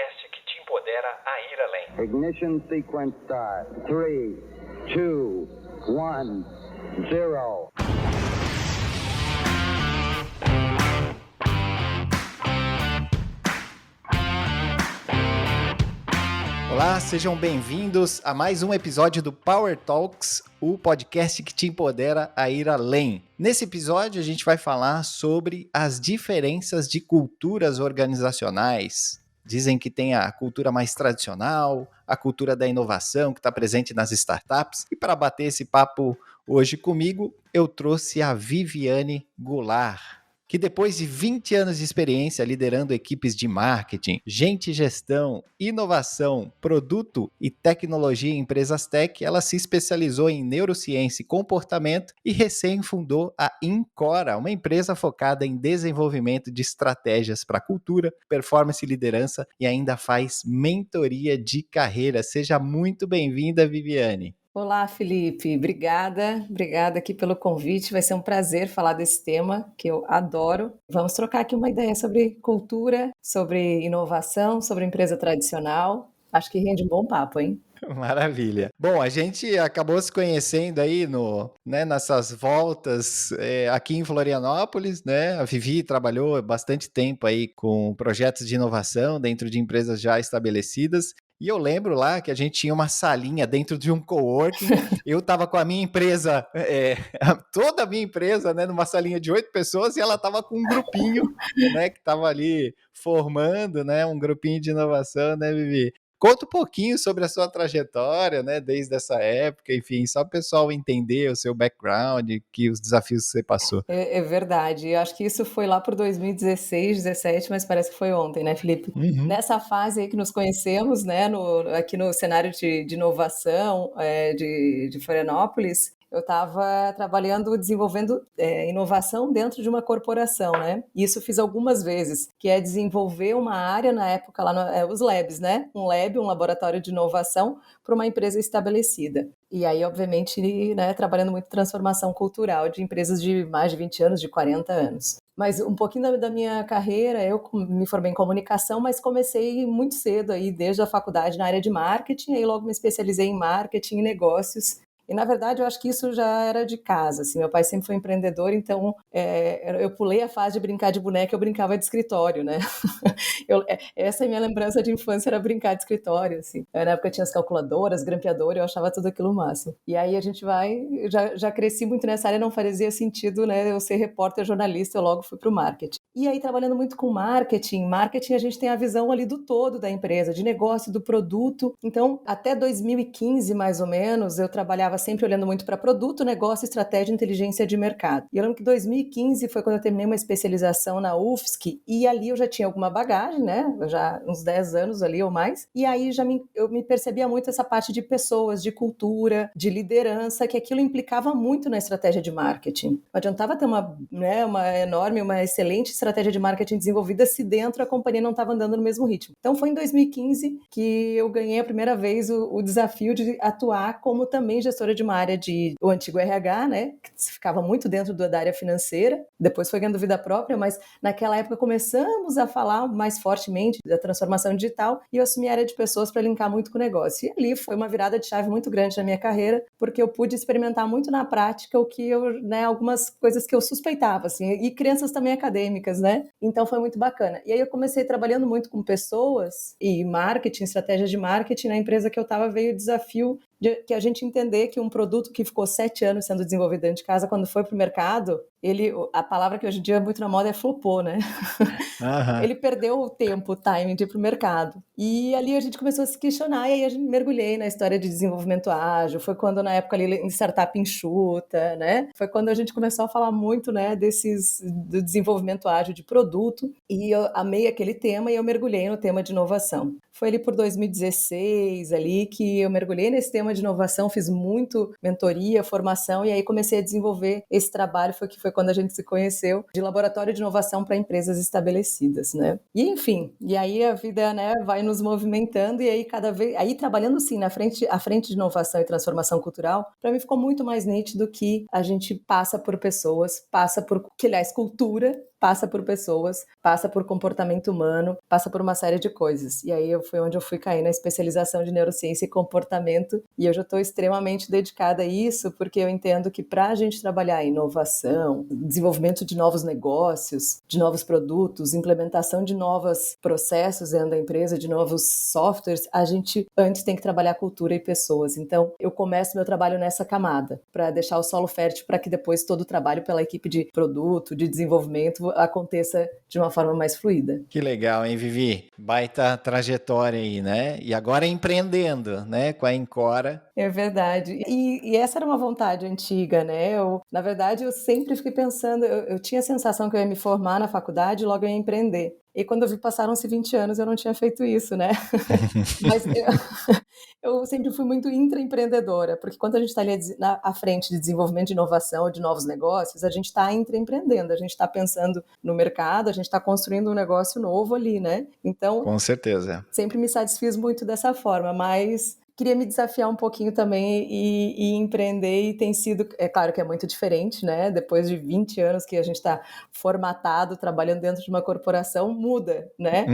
podcast que te empodera a ir além. Ignition sequence start. 3, 2, 1, 0. Olá, sejam bem-vindos a mais um episódio do Power Talks, o podcast que te empodera a ir além. Nesse episódio, a gente vai falar sobre as diferenças de culturas organizacionais. Dizem que tem a cultura mais tradicional, a cultura da inovação que está presente nas startups. E para bater esse papo hoje comigo, eu trouxe a Viviane Goulart, que depois de 20 anos de experiência liderando equipes de marketing, gestão, inovação, produto e tecnologia em empresas tech, ela se especializou em neurociência e comportamento e recém fundou a Incora, uma empresa focada em desenvolvimento de estratégias para cultura, performance e liderança e ainda faz mentoria de carreira. Seja muito bem-vinda, Viviane. Olá, Felipe. Obrigada aqui pelo convite. Vai ser um prazer falar desse tema que eu adoro. Vamos trocar aqui uma ideia sobre cultura, sobre inovação, sobre empresa tradicional. Acho que rende um bom papo, hein? Maravilha. Bom, a gente acabou se conhecendo aí nessas voltas aqui em Florianópolis, né? A Vivi trabalhou bastante tempo aí com projetos de inovação dentro de empresas já estabelecidas. E eu lembro lá que a gente tinha uma salinha dentro de um coworking. Eu estava com a minha empresa, toda a minha empresa, né, numa salinha de 8 pessoas, e ela estava com um grupinho, né, que estava ali formando, né, um grupinho de inovação, né, Vivi? Conta um pouquinho sobre a sua trajetória, né, desde essa época, enfim, só para o pessoal entender o seu background, que os desafios que você passou. É verdade. Eu acho que isso foi lá por 2016, 2017, mas parece que foi ontem, né, Felipe? Uhum. Nessa fase aí que nos conhecemos, né, aqui no cenário de inovação de Florianópolis, eu estava trabalhando, desenvolvendo inovação dentro de uma corporação, né? Isso fiz algumas vezes, que é desenvolver uma área na época lá, os labs, né? Um lab, um laboratório de inovação para uma empresa estabelecida. E aí, obviamente, né, trabalhando muito em transformação cultural de empresas de mais de 20 anos, de 40 anos. Mas um pouquinho da minha carreira, eu me formei em comunicação, mas comecei muito cedo aí, desde a faculdade na área de marketing, aí logo me especializei em marketing e negócios. E, na verdade, eu acho que isso já era de casa, assim, meu pai sempre foi empreendedor, então eu pulei a fase de brincar de boneca, eu brincava de escritório, né? Essa é a minha lembrança de infância, era brincar de escritório, assim. Na época tinha as calculadoras, grampeador, eu achava tudo aquilo máximo. E aí a gente já cresci muito nessa área, não fazia sentido, né, eu ser repórter, jornalista, eu logo fui para o marketing. E aí, trabalhando muito com marketing a gente tem a visão ali do todo da empresa, de negócio, do produto. Então, até 2015, mais ou menos, eu trabalhava sempre olhando muito para produto, negócio, estratégia e inteligência de mercado. E eu lembro que 2015 foi quando eu terminei uma especialização na UFSC, e ali eu já tinha alguma bagagem, né? Já uns 10 anos ali ou mais. E aí eu me percebia muito essa parte de pessoas, de cultura, de liderança, que aquilo implicava muito na estratégia de marketing. Não adiantava ter uma enorme, uma excelente estratégia de marketing desenvolvida se dentro a companhia não estava andando no mesmo ritmo. Então foi em 2015 que eu ganhei a primeira vez o desafio de atuar como também gestora de uma área o antigo RH, né, que ficava muito dentro da área financeira, depois foi ganhando vida própria, mas naquela época começamos a falar mais fortemente da transformação digital e eu assumi a área de pessoas para linkar muito com o negócio. E ali foi uma virada de chave muito grande na minha carreira, porque eu pude experimentar muito na prática algumas coisas que eu suspeitava, assim, e crianças também acadêmicas, né? Então foi muito bacana. E aí eu comecei trabalhando muito com pessoas e marketing, estratégias de marketing. Na empresa que eu estava veio o desafio que a gente entender que um produto que ficou 7 anos sendo desenvolvido dentro de casa, quando foi para o mercado, a palavra que hoje em dia é muito na moda é flopou, né? Uhum. Ele perdeu o tempo, o timing de ir para o mercado. E ali a gente começou a se questionar, e aí a gente mergulhei na história de desenvolvimento ágil. Foi quando, na época, ali, em startup enxuta, né? Foi quando a gente começou a falar muito, né, do desenvolvimento ágil de produto. E eu amei aquele tema e eu mergulhei no tema de inovação. Foi ali por 2016 ali que eu mergulhei nesse tema de inovação, fiz muito mentoria, formação, e aí comecei a desenvolver esse trabalho, que foi quando a gente se conheceu, de laboratório de inovação para empresas estabelecidas, né? E enfim, e aí a vida, né, vai nos movimentando, e aí cada vez, aí trabalhando assim à frente de inovação e transformação cultural, para mim ficou muito mais nítido que a gente passa por pessoas, passa por, aliás, cultura, passa por pessoas, passa por comportamento humano, passa por uma série de coisas. E aí foi onde eu fui cair na especialização de neurociência e comportamento, e hoje eu estou extremamente dedicada a isso, porque eu entendo que para a gente trabalhar em inovação, desenvolvimento de novos negócios, de novos produtos, implementação de novos processos dentro da empresa, de novos softwares, a gente antes tem que trabalhar cultura e pessoas. Então, eu começo meu trabalho nessa camada, para deixar o solo fértil para que depois todo o trabalho pela equipe de produto, de desenvolvimento, aconteça de uma forma mais fluida. Que legal, hein, Vivi? Baita trajetória aí, né? E agora empreendendo, né, com a Encora. É verdade. E essa era uma vontade antiga, né? Na verdade, eu sempre fiquei pensando, eu tinha a sensação que eu ia me formar na faculdade e logo eu ia empreender. E quando eu vi, passaram-se 20 anos, eu não tinha feito isso, né? Mas eu sempre fui muito intraempreendedora, porque quando a gente está ali à frente de desenvolvimento de inovação ou de novos negócios, a gente está intraempreendendo, a gente está pensando no mercado, a gente está construindo um negócio novo ali, né? Então, com certeza. Sempre me satisfiz muito dessa forma, mas queria me desafiar um pouquinho também e empreender, e tem sido, é claro que é muito diferente, né? Depois de 20 anos que a gente está formatado, trabalhando dentro de uma corporação, muda, né?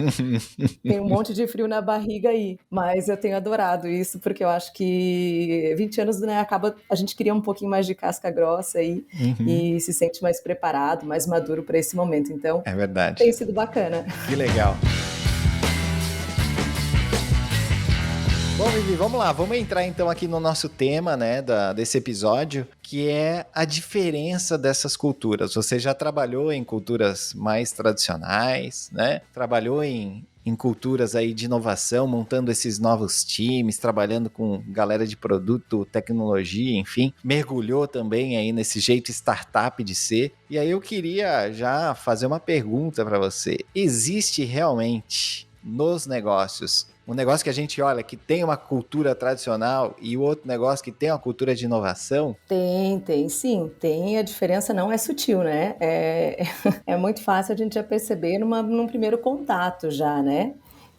Tem um monte de frio na barriga aí, mas eu tenho adorado isso, porque eu acho que 20 anos, né, a gente cria um pouquinho mais de casca grossa aí, e se sente mais preparado, mais maduro para esse momento. Então, é verdade. Tem sido bacana. Que legal. Bom, Vivi, vamos lá, vamos entrar então aqui no nosso tema, né, desse episódio, que é a diferença dessas culturas. Você já trabalhou em culturas mais tradicionais, né? Trabalhou em culturas aí de inovação, montando esses novos times, trabalhando com galera de produto, tecnologia, enfim. Mergulhou também aí nesse jeito startup de ser. E aí eu queria já fazer uma pergunta para você. Existe realmente nos negócios um negócio que a gente olha que tem uma cultura tradicional e o outro negócio que tem uma cultura de inovação? Tem sim. Tem, a diferença não é sutil, né? É muito fácil a gente já perceber num primeiro contato já, né?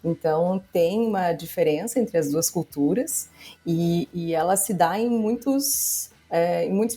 Então, tem uma diferença entre as duas culturas e ela se dá em muitos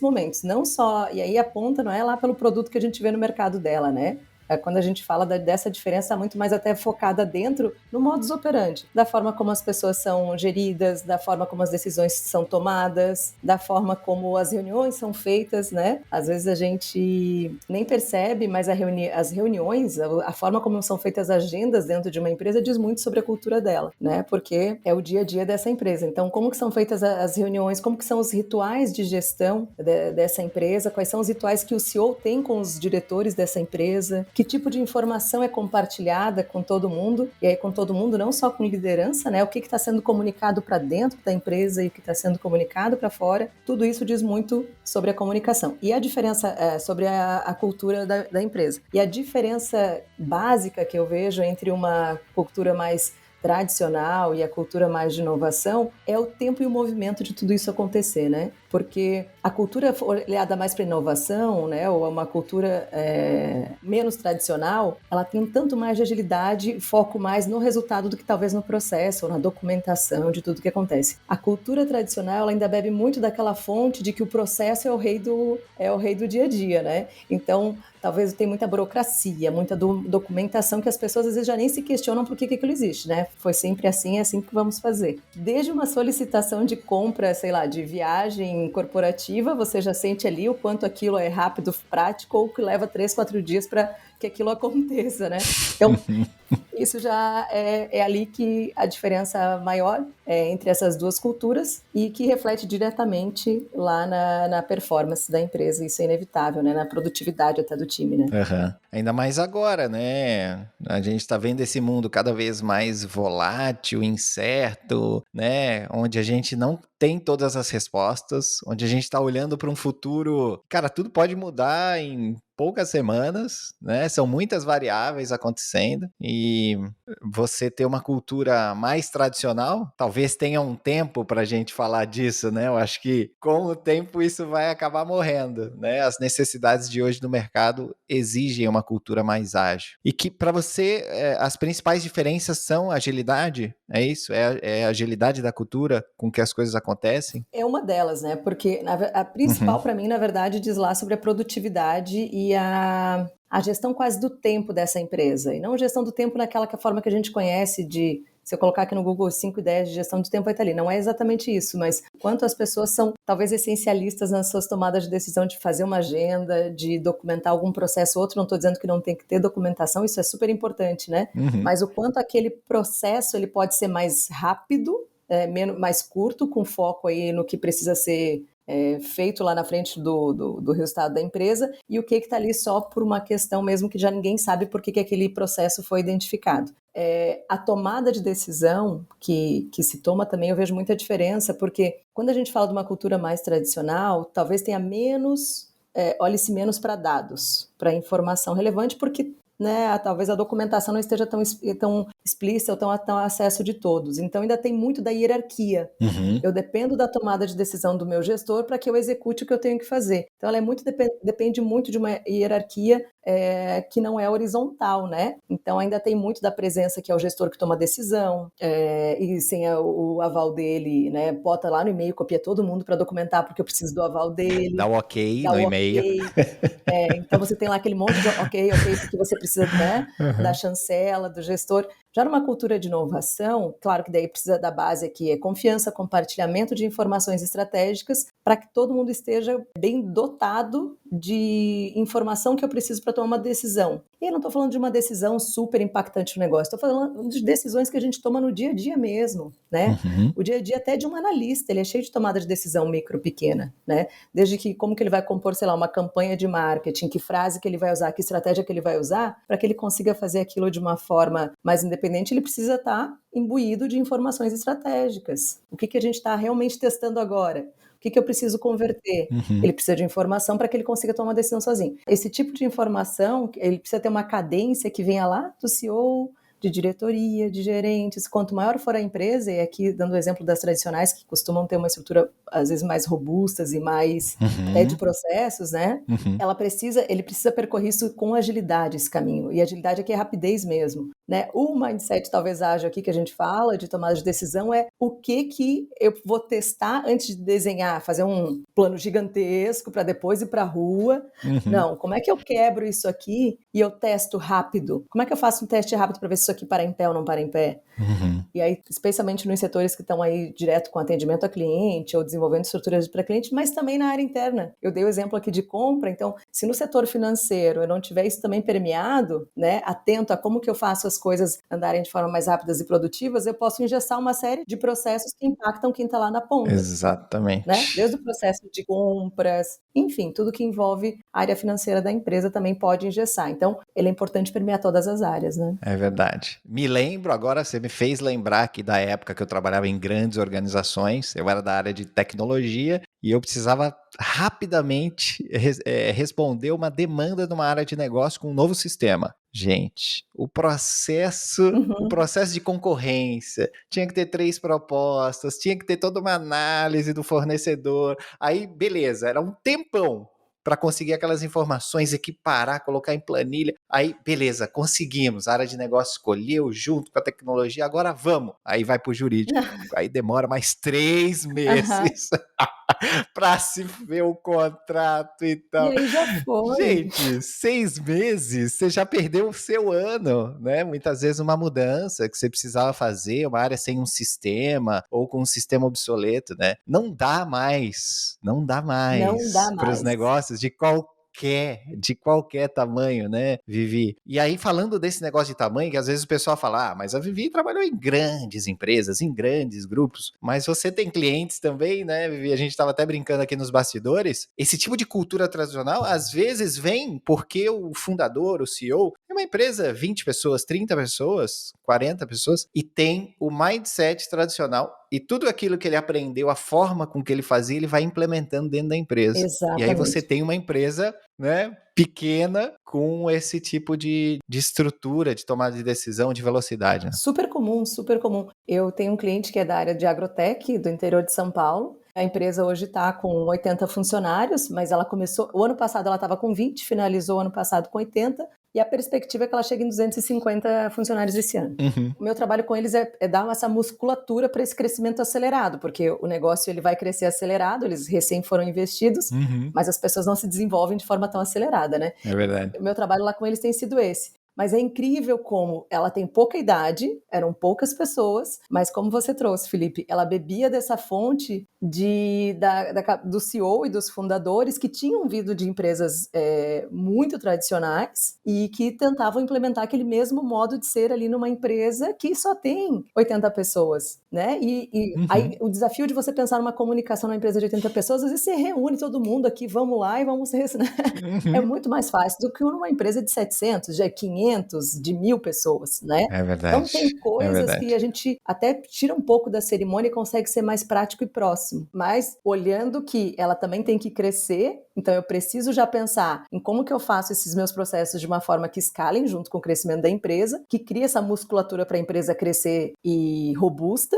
momentos. Não só, e aí a ponta não é lá pelo produto que a gente vê no mercado dela, né? Quando a gente fala dessa diferença, muito mais até focada dentro no modus operandi, da forma como as pessoas são geridas, da forma como as decisões são tomadas, da forma como as reuniões são feitas, né? Às vezes a gente nem percebe, mas as reuniões, a forma como são feitas as agendas dentro de uma empresa diz muito sobre a cultura dela, né? Porque é o dia a dia dessa empresa. Então, como que são feitas as reuniões, como que são os rituais de gestão dessa empresa, quais são os rituais que o CEO tem com os diretores dessa empresa, que tipo de informação é compartilhada com todo mundo, e aí com todo mundo, não só com liderança, né? O que está sendo comunicado para dentro da empresa e o que está sendo comunicado para fora, tudo isso diz muito sobre a comunicação. E a diferença sobre a cultura da empresa. E a diferença básica que eu vejo entre uma cultura mais tradicional e a cultura mais de inovação é o tempo e o movimento de tudo isso acontecer, né? Porque a cultura olhada mais para inovação, né, ou uma cultura menos tradicional, ela tem um tanto mais de agilidade, foco mais no resultado do que talvez no processo ou na documentação de tudo que acontece. A cultura tradicional ela ainda bebe muito daquela fonte de que o processo é o rei do dia a dia, né? Então, talvez tenha muita burocracia, muita documentação que as pessoas às vezes já nem se questionam por que aquilo existe, né? Foi sempre assim, é assim que vamos fazer. Desde uma solicitação de compra, sei lá, de viagem corporativa, você já sente ali o quanto aquilo é rápido, prático, ou que leva 3, 4 dias para que aquilo aconteça, né? Então, isso já é ali que a diferença maior é entre essas duas culturas e que reflete diretamente lá na performance da empresa. Isso é inevitável, né? Na produtividade até do time, né? Uhum. Ainda mais agora, né? A gente está vendo esse mundo cada vez mais volátil, incerto, né? Onde a gente não tem todas as respostas, onde a gente está olhando para um futuro... Cara, tudo pode mudar em poucas semanas, né? São muitas variáveis acontecendo e você ter uma cultura mais tradicional, talvez tenha um tempo para a gente falar disso, né? Eu acho que com o tempo isso vai acabar morrendo, né? As necessidades de hoje no mercado exigem uma cultura mais ágil. E que para você as principais diferenças são agilidade, é isso? É a agilidade da cultura com que as coisas acontecem? É uma delas, né? Porque a principal para mim, na verdade, diz lá sobre a produtividade e a a gestão quase do tempo dessa empresa, e não a gestão do tempo naquela forma que a gente conhece de, se eu colocar aqui no Google 5 ideias de gestão de tempo, vai estar ali. Não é exatamente isso, mas quanto as pessoas são talvez essencialistas nas suas tomadas de decisão de fazer uma agenda, de documentar algum processo ou outro. Não estou dizendo que não tem que ter documentação, isso é super importante, né? Mas o quanto aquele processo ele pode ser mais rápido, mais curto, com foco aí no que precisa ser feito lá na frente do resultado da empresa, e o que está ali só por uma questão mesmo que já ninguém sabe por que aquele processo foi identificado. A tomada de decisão que se toma também, eu vejo muita diferença, porque quando a gente fala de uma cultura mais tradicional, talvez tenha menos, olhe-se menos para dados, para informação relevante, porque talvez a documentação não esteja tão explícita ou tão a acesso de todos. Então, ainda tem muito da hierarquia. Eu dependo da tomada de decisão do meu gestor para que eu execute o que eu tenho que fazer. Então, ela depende muito de uma hierarquia que não é horizontal, né? Então, ainda tem muito da presença que é o gestor que toma a decisão, e sem o aval dele, né? Bota lá no e-mail, copia todo mundo para documentar, porque eu preciso do aval dele. Dá o ok no e-mail. Então, você tem lá aquele monte de ok, porque você precisa, né, da chancela, do gestor. Já numa cultura de inovação, claro que daí precisa da base aqui, confiança, compartilhamento de informações estratégicas para que todo mundo esteja bem dotado de informação que eu preciso para tomar uma decisão. E eu não estou falando de uma decisão super impactante no negócio, estou falando de decisões que a gente toma no dia a dia mesmo, né? O dia a dia até de um analista, ele é cheio de tomada de decisão micro, pequena, né? Desde que como que ele vai compor, sei lá, uma campanha de marketing, que frase que ele vai usar, que estratégia que ele vai usar, para que ele consiga fazer aquilo de uma forma mais independente, ele precisa estar imbuído de informações estratégicas. O que a gente está realmente testando agora? O que eu preciso converter? Ele precisa de informação para que ele consiga tomar uma decisão sozinho. Esse tipo de informação, ele precisa ter uma cadência que venha lá do CEO, de diretoria, de gerentes. Quanto maior for a empresa, e aqui dando o exemplo das tradicionais, que costumam ter uma estrutura às vezes mais robustas e mais até de processos, né? Ele precisa percorrer isso com agilidade, esse caminho. E agilidade aqui é rapidez mesmo, né? O mindset talvez ágil aqui que a gente fala de tomada de decisão é o que eu vou testar antes de desenhar, fazer um plano gigantesco para depois ir para a rua. Não, como é que eu quebro isso aqui e eu testo rápido? Como é que eu faço um teste rápido para ver se isso aqui para em pé ou não para em pé? E aí, especialmente nos setores que estão aí direto com atendimento a cliente ou desenvolvendo estruturas para cliente, mas também na área interna. Eu dei o exemplo aqui de compra, então, se no setor financeiro eu não tiver isso também permeado, né, atento a como que eu faço as coisas andarem de forma mais rápidas e produtivas, eu posso engessar uma série de processos que impactam quem está lá na ponta. Exatamente. Né? Desde o processo de compras, enfim, tudo que envolve a área financeira da empresa também pode engessar. Então, ele é importante permear todas as áreas, né? É verdade. Me lembro, agora você me fez lembrar aqui da época que eu trabalhava em grandes organizações, eu era da área de tecnologia e eu precisava rapidamente responder uma demanda numa área de negócio com um novo sistema. Gente, o processo de concorrência, tinha que ter 3 propostas, tinha que ter toda uma análise do fornecedor, aí beleza, era um tempão para conseguir aquelas informações, equiparar, colocar em planilha. Aí, beleza, conseguimos. A área de negócio escolheu junto com a tecnologia, agora vamos. Aí vai para o jurídico. Aí demora mais 3 meses para se ver o contrato e tal. E aí já foi. Gente, 6 meses, você já perdeu o seu ano, né? Muitas vezes uma mudança que você precisava fazer, uma área sem um sistema ou com um sistema obsoleto, né? Não dá mais para os negócios de qualquer tamanho, né, Vivi? E aí, falando desse negócio de tamanho, que às vezes o pessoal fala, mas a Vivi trabalhou em grandes empresas, em grandes grupos, mas você tem clientes também, né, Vivi? A gente estava até brincando aqui nos bastidores. Esse tipo de cultura tradicional, às vezes, vem porque o fundador, o CEO, é uma empresa, 20 pessoas, 30 pessoas, 40 pessoas, e tem o mindset tradicional e tudo aquilo que ele aprendeu, a forma com que ele fazia, ele vai implementando dentro da empresa. Exatamente. E aí você tem uma empresa, né, pequena com esse tipo de estrutura, de tomada de decisão, de velocidade. Né? Super comum, super comum. Eu tenho um cliente que é da área de agrotech, do interior de São Paulo. A empresa hoje está com 80 funcionários, mas ela começou... O ano passado ela estava com 20, finalizou o ano passado com 80, e a perspectiva é que ela chegue em 250 funcionários esse ano. O meu trabalho com eles é dar essa musculatura para esse crescimento acelerado, porque o negócio ele vai crescer acelerado, eles recém foram investidos, mas as pessoas não se desenvolvem de forma tão acelerada, né? É verdade. O meu trabalho lá com eles tem sido esse. Mas é incrível como ela tem pouca idade, eram poucas pessoas, mas como você trouxe, Felipe, ela bebia dessa fonte do CEO e dos fundadores que tinham vindo de empresas muito tradicionais e que tentavam implementar aquele mesmo modo de ser ali numa empresa que só tem 80 pessoas, né? Aí o desafio de você pensar numa comunicação numa empresa de 80 pessoas, às vezes você reúne todo mundo aqui, vamos lá e vamos... Né? É muito mais fácil do que numa empresa de 700, de 500, de 1.000 pessoas, né? É verdade. Então tem coisas que a gente até tira um pouco da cerimônia e consegue ser mais prático e próximo, mas olhando que ela também tem que crescer, então eu preciso já pensar em como que eu faço esses meus processos de uma forma que escalem junto com o crescimento da empresa, que crie essa musculatura para a empresa crescer e robusta,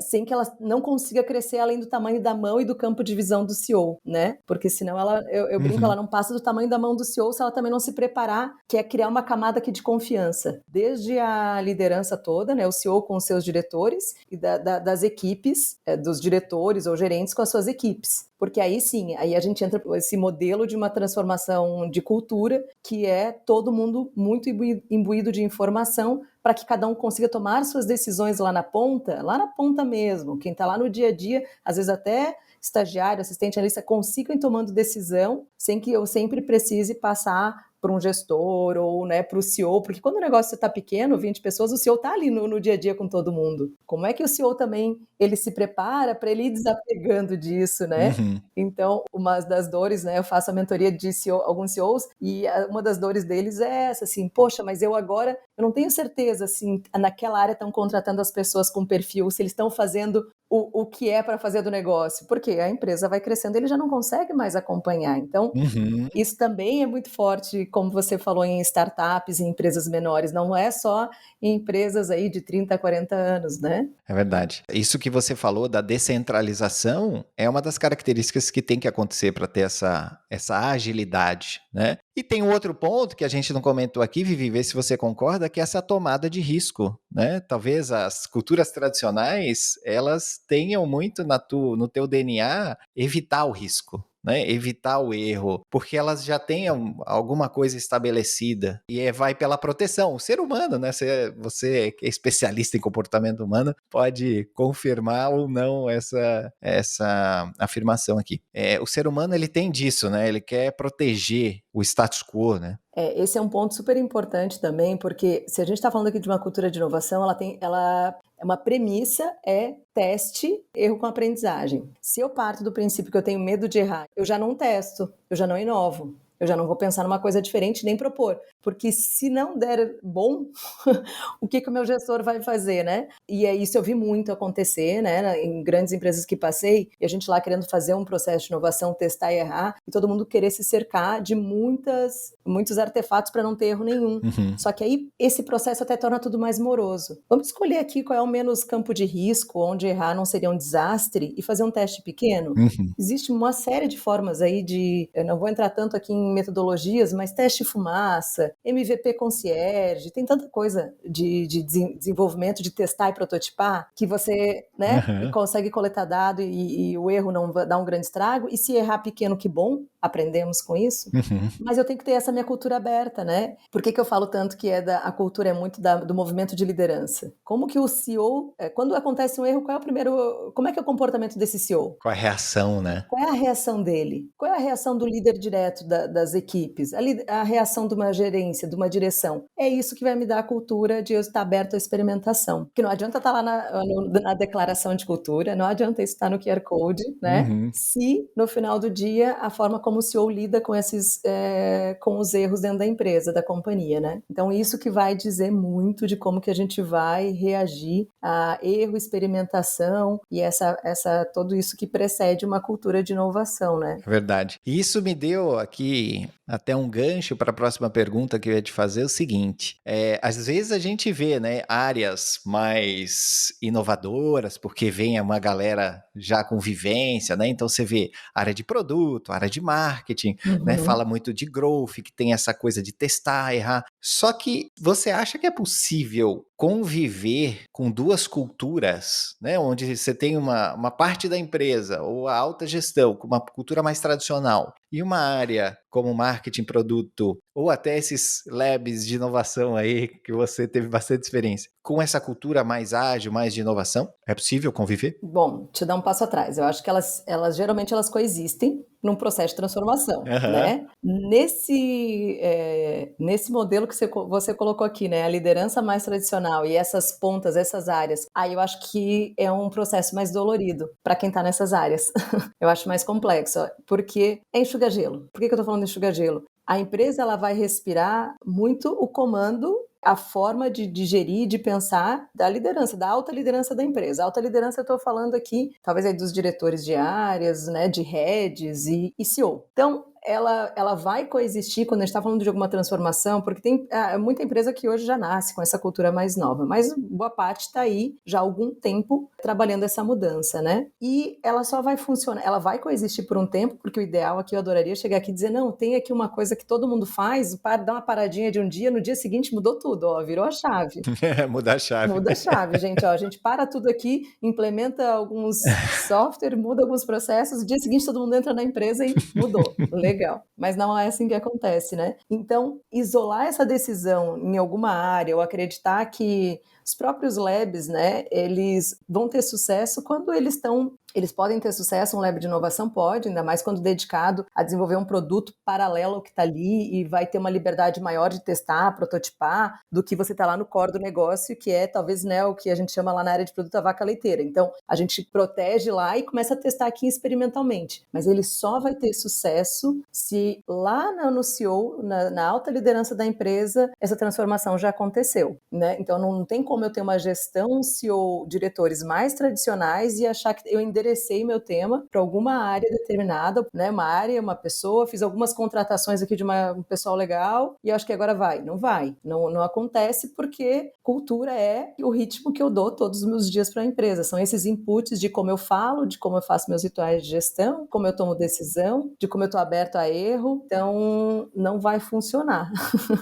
sem que ela não consiga crescer além do tamanho da mão e do campo de visão do CEO, né? Porque senão eu brinco, ela não passa do tamanho da mão do CEO se ela também não se preparar, que é criar uma camada aqui de confiança, desde a liderança toda, né? O CEO com os seus diretores e das equipes, dos diretores ou gerentes com as suas equipes. Porque aí sim, aí a gente entra esse modelo de uma transformação de cultura, que é todo mundo muito imbuído de informação para que cada um consiga tomar suas decisões lá na ponta mesmo. Quem está lá no dia a dia, às vezes até estagiário, assistente analista, consigam ir tomando decisão sem que eu sempre precise passar para um gestor ou, né, para o CEO, porque quando o negócio está pequeno, 20 pessoas, o CEO está ali no dia a dia com todo mundo. Como é que o CEO também ele se prepara para ele ir desapegando disso, né? Então, uma das dores, né, eu faço a mentoria de alguns CEOs e uma das dores deles é essa, assim, poxa, mas eu não tenho certeza, assim, naquela área estão contratando as pessoas com perfil, se eles estão fazendo o que é para fazer do negócio, porque a empresa vai crescendo, ele já não consegue mais acompanhar. Então, isso também é muito forte, como você falou, em startups, em empresas menores, não é só em empresas aí de 30, 40 anos, né? É verdade. Isso que você falou da descentralização é uma das características que tem que acontecer para ter essa agilidade, né? E tem um outro ponto que a gente não comentou aqui, Vivi, vê se você concorda, que é essa tomada de risco, né? Talvez as culturas tradicionais, elas tenham muito no teu DNA evitar o risco, né? Evitar o erro, porque elas já têm alguma coisa estabelecida e vai pela proteção. O ser humano, né? Você que é especialista em comportamento humano pode confirmar ou não essa afirmação aqui. O ser humano, ele tem disso, né? Ele quer proteger o status quo, né? Esse é um ponto super importante também, porque se a gente está falando aqui de uma cultura de inovação, uma premissa é teste, erro com aprendizagem. Se eu parto do princípio que eu tenho medo de errar, eu já não testo, eu já não inovo. Eu já não vou pensar numa coisa diferente nem propor, porque se não der bom, o que o meu gestor vai fazer, né? E isso eu vi muito acontecer, né? Em grandes empresas que passei, e a gente lá querendo fazer um processo de inovação, testar e errar, e todo mundo querer se cercar de muitos artefatos para não ter erro nenhum. Só que aí esse processo até torna tudo mais moroso. Vamos escolher aqui qual é o menos campo de risco, onde errar não seria um desastre, e fazer um teste pequeno? Existe uma série de formas aí eu não vou entrar tanto aqui em metodologias, mas teste fumaça, MVP concierge, tem tanta coisa de desenvolvimento, de testar e prototipar, que você, né, consegue coletar dado e o erro não dá um grande estrago, e se errar pequeno, que bom, aprendemos com isso, mas eu tenho que ter essa minha cultura aberta, né? Por que eu falo tanto que a cultura é muito do movimento de liderança? Como que o CEO, quando acontece um erro, como é que é o comportamento desse CEO? Qual é a reação, né? Qual é a reação dele? Qual é a reação do líder direto das equipes? A reação de uma gerência, de uma direção? É isso que vai me dar a cultura de eu estar aberto à experimentação. Porque não adianta estar lá na declaração de cultura, não adianta isso estar no QR Code, né? Se, no final do dia, a forma como o CEO lida com com os erros dentro da empresa, da companhia, né? Então, isso que vai dizer muito de como que a gente vai reagir a erro, experimentação e tudo isso que precede uma cultura de inovação, né? É verdade. E isso me deu aqui até um gancho para a próxima pergunta que eu ia te fazer é o seguinte, às vezes a gente vê, né, áreas mais inovadoras, porque vem uma galera já com vivência, né, então você vê área de produto, área de marketing, né, fala muito de growth, que tem essa coisa de testar, errar, só que você acha que é possível conviver com duas culturas, né, onde você tem uma parte da empresa ou a alta gestão com uma cultura mais tradicional e uma área como marketing, produto ou até esses labs de inovação aí que você teve bastante experiência, com essa cultura mais ágil, mais de inovação? É possível conviver? Bom, te dar um passo atrás. Eu acho que elas geralmente elas coexistem num processo de transformação, Aham. né? Nesse modelo que você colocou aqui, né? A liderança mais tradicional e essas pontas, essas áreas, aí eu acho que é um processo mais dolorido para quem está nessas áreas. Eu acho mais complexo, porque é enxuga gelo. Por que eu tô falando de enxuga gelo? A empresa ela vai respirar muito o comando, a forma de gerir, de pensar da liderança, da alta liderança da empresa. A alta liderança eu estou falando aqui, talvez aí dos diretores de áreas, né, de heads e CEO. Então, ela vai coexistir quando a gente está falando de alguma transformação, porque tem muita empresa que hoje já nasce com essa cultura mais nova, mas boa parte está aí já há algum tempo trabalhando essa mudança, né? E ela só vai funcionar, ela vai coexistir por um tempo, porque o ideal aqui, eu adoraria chegar aqui e dizer, não, tem aqui uma coisa que todo mundo faz, dá uma paradinha de um dia, no dia seguinte mudou tudo, ó, virou a chave. Mudar a chave. Muda a chave, gente, ó, a gente para tudo aqui, implementa alguns software, muda alguns processos, no dia seguinte todo mundo entra na empresa e mudou. Legal. Mas não é assim que acontece, né? Então, isolar essa decisão em alguma área ou acreditar que os próprios labs, né, eles vão ter sucesso quando eles podem ter sucesso, um lab de inovação pode, ainda mais quando dedicado a desenvolver um produto paralelo ao que está ali e vai ter uma liberdade maior de testar, prototipar, do que você está lá no core do negócio, que é talvez, né, o que a gente chama lá na área de produto a vaca leiteira. Então, a gente protege lá e começa a testar aqui experimentalmente. Mas ele só vai ter sucesso se lá no CEO, na alta liderança da empresa, essa transformação já aconteceu, né? Então, não tem como eu ter uma gestão CEO, diretores mais tradicionais e achar que eu enderecei meu tema para alguma área determinada, né? Uma área, uma pessoa, fiz algumas contratações aqui de um pessoal legal e eu acho que agora vai. Não vai. Não acontece porque cultura é o ritmo que eu dou todos os meus dias para a empresa. São esses inputs de como eu falo, de como eu faço meus rituais de gestão, como eu tomo decisão, de como eu estou aberto a erro. Então, não vai funcionar,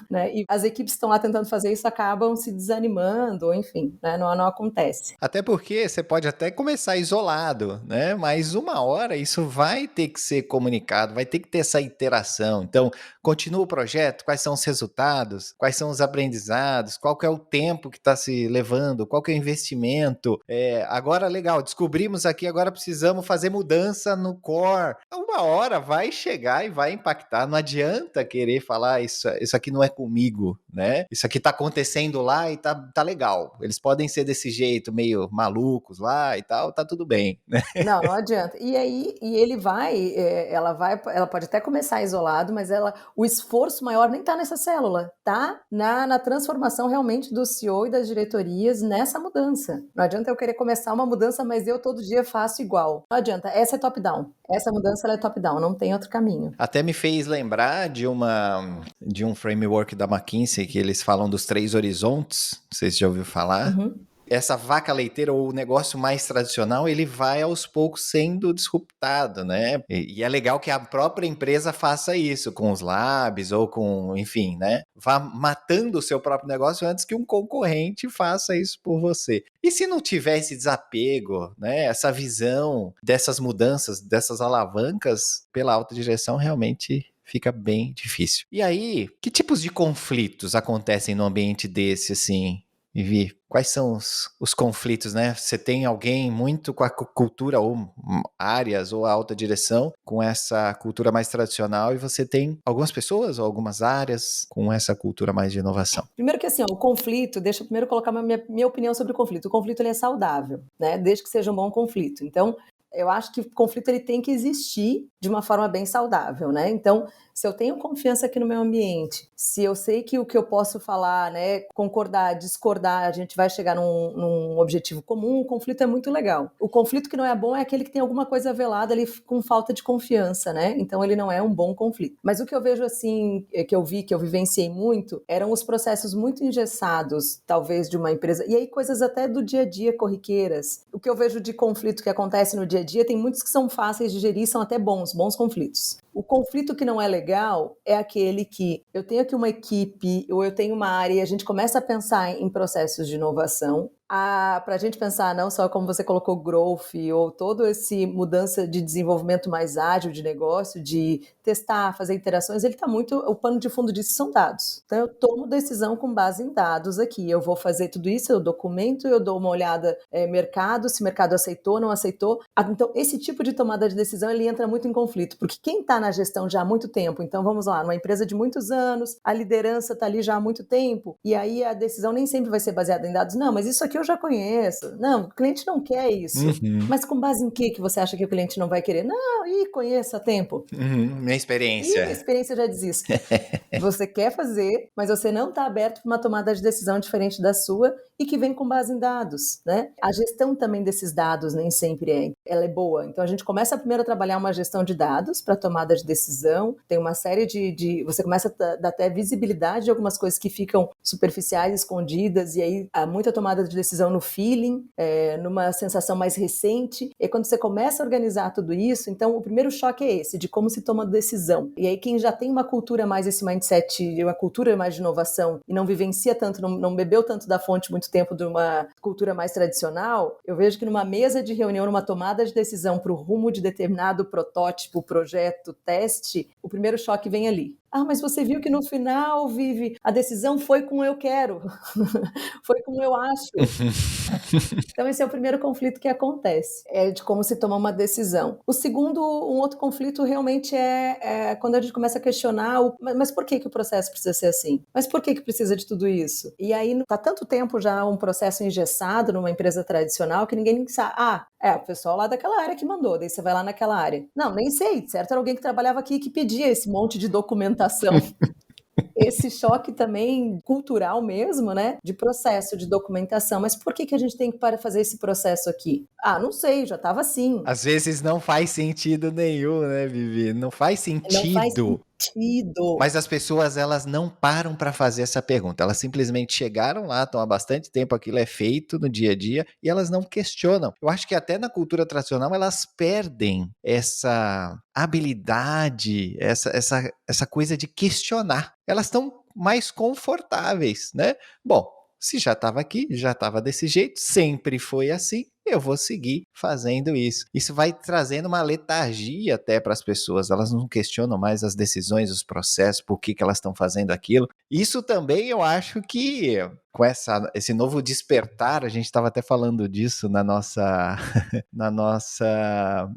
né? E as equipes que estão lá tentando fazer isso acabam se desanimando, ou enfim, né? Não acontece. Até porque você pode até começar isolado, né? Mas uma hora isso vai ter que ser comunicado, vai ter que ter essa interação. Então, continua o projeto, quais são os resultados, quais são os aprendizados, qual que é o tempo que está se levando, qual que é o investimento. Agora, legal, descobrimos aqui, agora precisamos fazer mudança no core. Uma hora vai chegar e vai impactar. Não adianta querer falar isso aqui não é comigo, né? Isso aqui está acontecendo lá e tá legal. Eles podem ser desse jeito, meio malucos lá e tal, tá tudo bem, né? Não adianta. E aí, ela pode até começar isolado, mas o esforço maior nem tá nessa célula, tá na transformação realmente do CEO e das diretorias nessa mudança. Não adianta eu querer começar uma mudança, mas eu todo dia faço igual. Não adianta, essa é top-down. Essa mudança ela é top-down, não tem outro caminho. Até me fez lembrar de um framework da McKinsey que eles falam dos 3 horizontes, não sei se já ouviu falar. Uhum. Essa vaca leiteira ou o negócio mais tradicional, ele vai aos poucos sendo disruptado, né? E é legal que a própria empresa faça isso com os labs ou com, enfim, né? Vá matando o seu próprio negócio antes que um concorrente faça isso por você. E se não tiver esse desapego, né? Essa visão dessas mudanças, dessas alavancas pela alta direção, realmente fica bem difícil. E aí, que tipos de conflitos acontecem no ambiente desse, assim? Vivi, quais são os conflitos, né? Você tem alguém muito com a cultura ou áreas ou a alta direção com essa cultura mais tradicional e você tem algumas pessoas ou algumas áreas com essa cultura mais de inovação. Primeiro que assim, o conflito, deixa eu primeiro colocar minha opinião sobre o conflito. O conflito ele é saudável, né? Desde que seja um bom conflito. Então, eu acho que o conflito ele tem que existir de uma forma bem saudável, né? Então, Se eu tenho confiança aqui no meu ambiente, se eu sei que o que eu posso falar, né, concordar, discordar, a gente vai chegar num objetivo comum, o conflito é muito legal. O conflito que não é bom é aquele que tem alguma coisa velada ali com falta de confiança, né? Então ele não é um bom conflito. Mas o que eu vejo assim, que eu vivenciei muito, eram os processos muito engessados, talvez, de uma empresa, e aí coisas até do dia a dia corriqueiras. O que eu vejo de conflito que acontece no dia a dia, tem muitos que são fáceis de gerir, são até bons conflitos. O conflito que não é legal é aquele que eu tenho aqui uma equipe ou eu tenho uma área e a gente começa a pensar em processos de inovação, para a gente pensar não só como você colocou growth ou toda essa mudança de desenvolvimento mais ágil de negócio, de testar, fazer interações, ele está muito, o pano de fundo disso são dados. Então eu tomo decisão com base em dados aqui, eu vou fazer tudo isso, eu documento, eu dou uma olhada mercado, se o mercado aceitou, não aceitou. Então esse tipo de tomada de decisão ele entra muito em conflito, porque quem está na gestão já há muito tempo, então vamos lá, numa empresa de muitos anos, a liderança está ali já há muito tempo, e aí a decisão nem sempre vai ser baseada em dados, não, mas isso aqui eu já conheço. Não, o cliente não quer isso. Mas com base em que você acha que o cliente não vai querer? Não, conheço há tempo. Minha experiência. A experiência já diz isso. Você quer fazer, mas você não está aberto para uma tomada de decisão diferente da sua e que vem com base em dados, né? A gestão também desses dados nem sempre ela é boa. Então a gente começa primeiro a trabalhar uma gestão de dados para tomada de decisão. Tem uma série você começa a dar até visibilidade de algumas coisas que ficam superficiais, escondidas, e aí há muita tomada de decisão no feeling, numa sensação mais recente. E quando você começa a organizar tudo isso, então o primeiro choque é esse, de como se toma decisão. E aí quem já tem uma cultura mais esse mindset, uma cultura mais de inovação e não vivencia tanto, não bebeu tanto da fonte muito tempo de uma cultura mais tradicional, eu vejo que numa mesa de reunião, numa tomada de decisão para o rumo de determinado protótipo, projeto, teste, o primeiro choque vem ali. Ah, mas você viu que no final, Vivi, a decisão foi com eu quero, foi com eu acho. Então esse é o primeiro conflito que acontece, de como se toma uma decisão. O segundo, um outro conflito realmente é quando a gente começa a questionar, mas por que o processo precisa ser assim? Mas por que precisa de tudo isso? E aí está tanto tempo já um processo engessado numa empresa tradicional que ninguém nem sabe, o pessoal lá daquela área que mandou, daí você vai lá naquela área. Não, nem sei, certo? Era alguém que trabalhava aqui que pedia esse monte de documentação. Esse choque também cultural mesmo, né? De processo, de documentação. Mas por que a gente tem que fazer esse processo aqui? Não sei, já estava assim. Às vezes não faz sentido nenhum, né, Vivi? Não faz sentido. Não faz sentido. Mas as pessoas, elas não param para fazer essa pergunta. Elas simplesmente chegaram lá, estão há bastante tempo, aquilo é feito no dia a dia, e elas não questionam. Eu acho que até na cultura tradicional, elas perdem essa habilidade, essa coisa de questionar. Elas estão mais confortáveis, né? Bom, se já estava aqui, já estava desse jeito, sempre foi assim, eu vou seguir fazendo isso. Isso vai trazendo uma letargia até para as pessoas, elas não questionam mais as decisões, os processos, por que elas estão fazendo aquilo. Isso também eu acho que com esse novo despertar, a gente estava até falando disso na nossa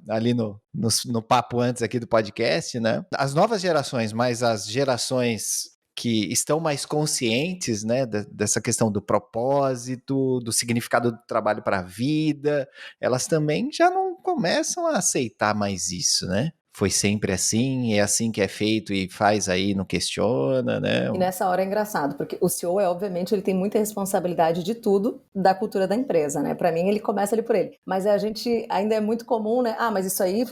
ali no papo antes aqui do podcast, né? As novas gerações, mas as gerações que estão mais conscientes, né, dessa questão do propósito, do significado do trabalho para a vida, elas também já não começam a aceitar mais isso, né? Foi sempre assim, é assim que é feito e faz aí, não questiona, né? E nessa hora é engraçado, porque o CEO obviamente, ele tem muita responsabilidade de tudo da cultura da empresa, né? Para mim, ele começa ali por ele. Mas a gente ainda é muito comum, né? Mas isso aí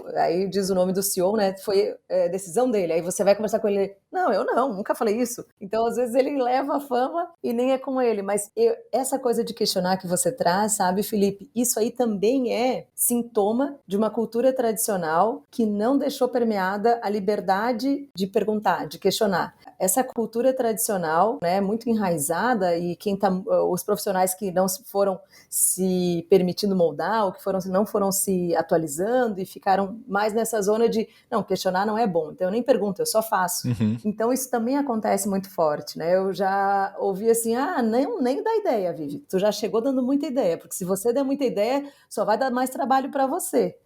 diz o nome do CEO, né? Foi decisão dele. Aí você vai conversar com ele, não, eu nunca falei isso. Então, às vezes, ele leva a fama e nem é com ele. Mas essa coisa de questionar que você traz, sabe, Felipe? Isso aí também é sintoma de uma cultura tradicional que não deixou permeada a liberdade de perguntar, de questionar. Essa cultura tradicional, né, muito enraizada, e os profissionais que não foram se permitindo moldar, ou que não foram se atualizando e ficaram mais nessa zona de, não, questionar não é bom, então eu nem pergunto, eu só faço. Então isso também acontece muito forte, né? Eu já ouvi assim, nem dá ideia, Vivi, tu já chegou dando muita ideia, porque se você der muita ideia, só vai dar mais trabalho para você.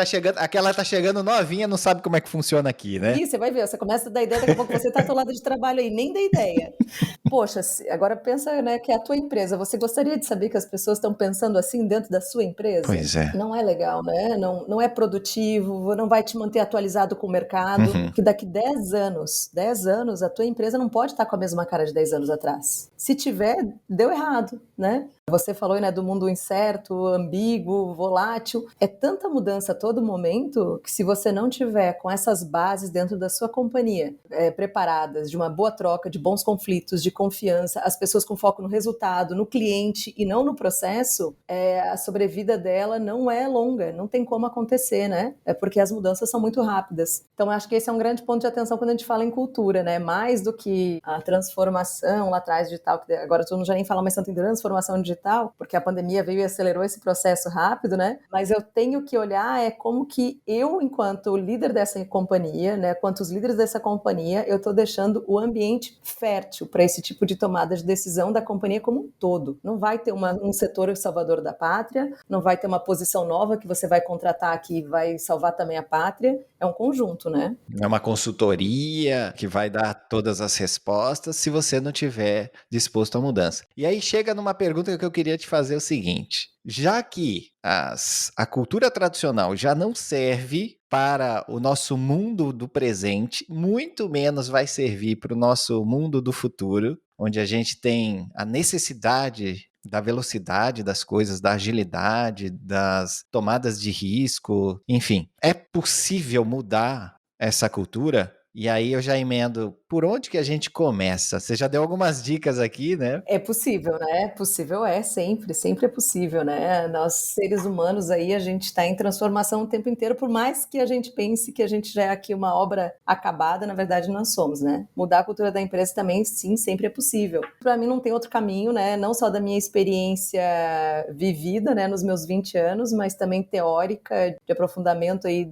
aquela tá chegando novinha, não sabe como é que funciona aqui, né? E você vai ver, você começa a dar ideia, daqui a pouco você tá atolado de trabalho aí, nem dá ideia. Poxa, agora pensa, né, que é a tua empresa. Você gostaria de saber que as pessoas estão pensando assim dentro da sua empresa? Pois é. Não é legal, né? Não é produtivo, não vai te manter atualizado com o mercado. Que daqui 10 anos, a tua empresa não pode estar com a mesma cara de 10 anos atrás. Se tiver, deu errado, né? Você falou, né, do mundo incerto, ambíguo, volátil. É tanta mudança a todo momento que se você não tiver com essas bases dentro da sua companhia preparadas, de uma boa troca, de bons conflitos, de confiança, as pessoas com foco no resultado, no cliente e não no processo, a sobrevida dela não é longa, não tem como acontecer, né? É porque as mudanças são muito rápidas. Então, acho que esse é um grande ponto de atenção quando a gente fala em cultura, né? Mais do que a transformação lá atrás digital, que agora todo mundo já nem fala mais tanto em transformação digital, porque a pandemia veio e acelerou esse processo rápido, né? Mas eu tenho que olhar como que eu, enquanto líder dessa companhia, né, quanto os líderes dessa companhia, eu estou deixando o ambiente fértil para esse tipo de tomada de decisão da companhia como um todo. Não vai ter um setor salvador da pátria, não vai ter uma posição nova que você vai contratar que vai salvar também a pátria. É um conjunto, né? É uma consultoria que vai dar todas as respostas se você não tiver disposto à mudança. E aí chega numa pergunta que eu queria te fazer o seguinte: já que a cultura tradicional já não serve para o nosso mundo do presente, muito menos vai servir para o nosso mundo do futuro, onde a gente tem a necessidade da velocidade das coisas, da agilidade, das tomadas de risco, enfim. É possível mudar essa cultura? E aí eu já emendo, por onde que a gente começa? Você já deu algumas dicas aqui, né? É possível, né? Possível sempre é possível, né? Nós, seres humanos aí, a gente está em transformação o tempo inteiro, por mais que a gente pense que a gente já é aqui uma obra acabada, na verdade nós somos, né? Mudar a cultura da empresa também, sim, sempre é possível. Para mim não tem outro caminho, né? Não só da minha experiência vivida, né, nos meus 20 anos, mas também teórica, de aprofundamento aí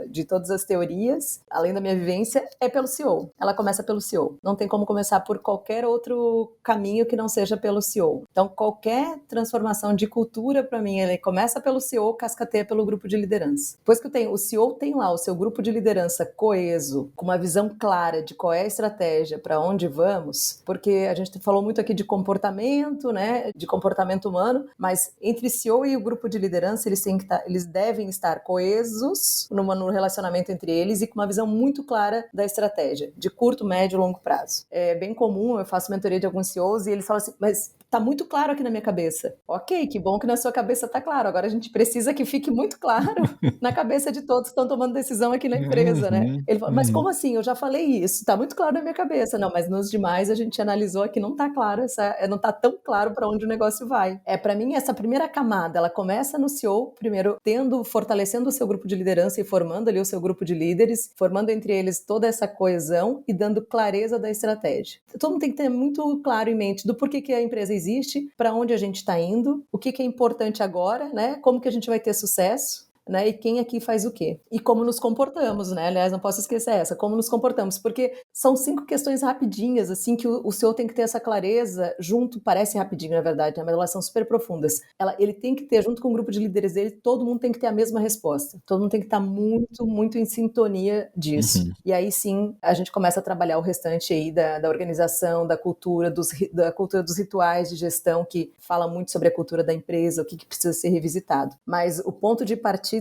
de todas as teorias, além da minha vivência, é pelo CEO. Ela começa pelo CEO. Não tem como começar por qualquer outro caminho que não seja pelo CEO. Então, qualquer transformação de cultura, para mim, ele começa pelo CEO, cascateia pelo grupo de liderança. Depois que o CEO tem lá o seu grupo de liderança coeso, com uma visão clara de qual é a estratégia, para onde vamos, porque a gente falou muito aqui de comportamento, né, de comportamento humano, mas entre CEO e o grupo de liderança, eles devem estar coesos no relacionamento entre eles e com uma visão muito clara da estratégia, de curto, médio e longo prazo. É bem comum, eu faço mentoria de alguns CEOs e eles falam assim, mas tá muito claro aqui na minha cabeça. Ok, que bom que na sua cabeça tá claro, agora a gente precisa que fique muito claro na cabeça de todos que estão tomando decisão aqui na empresa, né? Ele fala, mas como assim? Eu já falei isso, tá muito claro na minha cabeça. Não, mas nos demais a gente analisou que não tá claro, não tá tão claro para onde o negócio vai. Para mim, essa primeira camada, ela começa no CEO, primeiro fortalecendo o seu grupo de liderança e formando ali o seu grupo de líderes, formando entre eles toda essa coesão e dando clareza da estratégia. Todo mundo tem que ter muito claro em mente do porquê que a empresa existe, para onde a gente está indo, o que é importante agora, né? Como que a gente vai ter sucesso, né? E quem aqui faz o quê? E como nos comportamos, né? Aliás, não posso esquecer essa, como nos comportamos, porque são 5 questões rapidinhas, assim, que o CEO tem que ter essa clareza junto, parece rapidinho, na verdade, né? Mas elas são super profundas. Ele tem que ter, junto com o grupo de líderes dele, todo mundo tem que ter a mesma resposta. Todo mundo tem que estar muito, muito em sintonia disso. E aí, sim, a gente começa a trabalhar o restante aí da organização, da cultura dos rituais de gestão, que fala muito sobre a cultura da empresa, o que precisa ser revisitado. Mas o ponto de partida